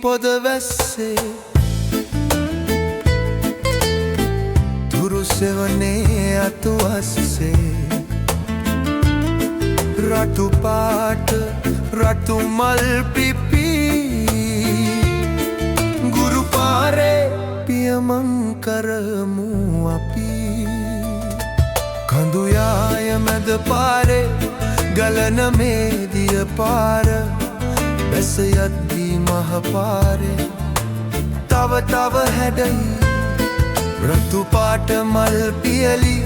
පොද වැස්සේ තුරු සෙවනේ අතු අස්සේ රතු පාට රතු මල් පිපි ගුරු පාරේ පියමන් කරමු අපි කඳු යාය මැද පාරේ ගලන මේ දිය පාර බැස යද්දී මහ පාරේ තව තව හැඩයි රතු පාට මල් පියලි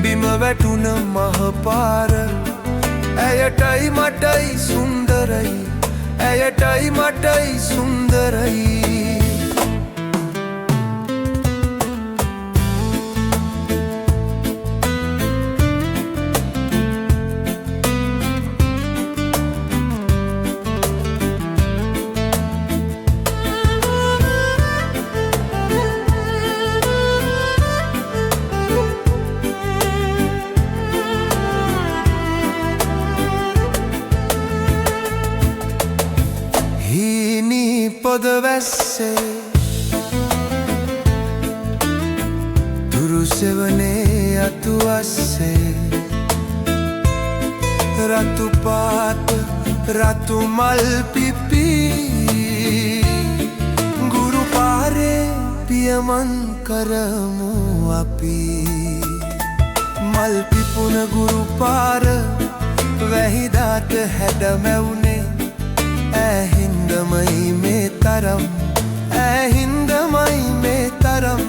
බිම වැටුන මහ පාර ඇයටයි මටයි සුන්දරයි ඇයටයි මටයි සුන්දරයි පොද වැස්සේ තුරු සෙවනේ අතු අස්සේ රතු පාට රතු මල් පිපි ගුරු පාරේ පියමන් කරමු අපි මල් පිපුන ගුරු පාර වැහිදාට හැඩමැවුනේ ඇහින්දමයි මේ තරම් ඇහින්දමයි මේ තරම්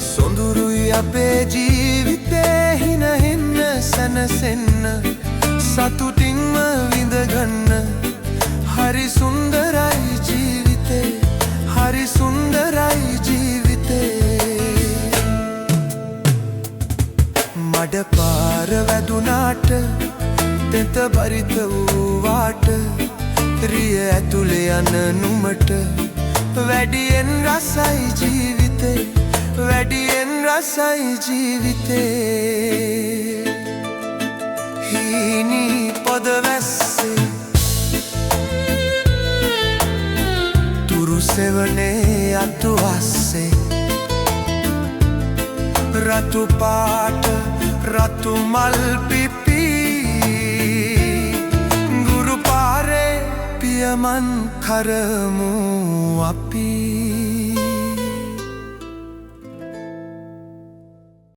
සොඳුරුයි අපේ ජීවිතේ හින හින්න සැනසෙන්න සතුටින්ම විඳගන්න හරි සුන්දරයි ජීවිතේ හරි සුන්දරයි ජීවිතේ මඩ පාර වැදුනාට තෙත බරිත වූවාට රිය ඇතුලේ යන නුමට වැඩියෙන් රසයි ජීවිතේ වැඩියෙන් රසයි ජීවිතේ හීනී පොද වැස්සේ තුරු සෙවනේ අතු අස්සේ රතු පාට රතු මල් පිපි පියමන් කරමු අපි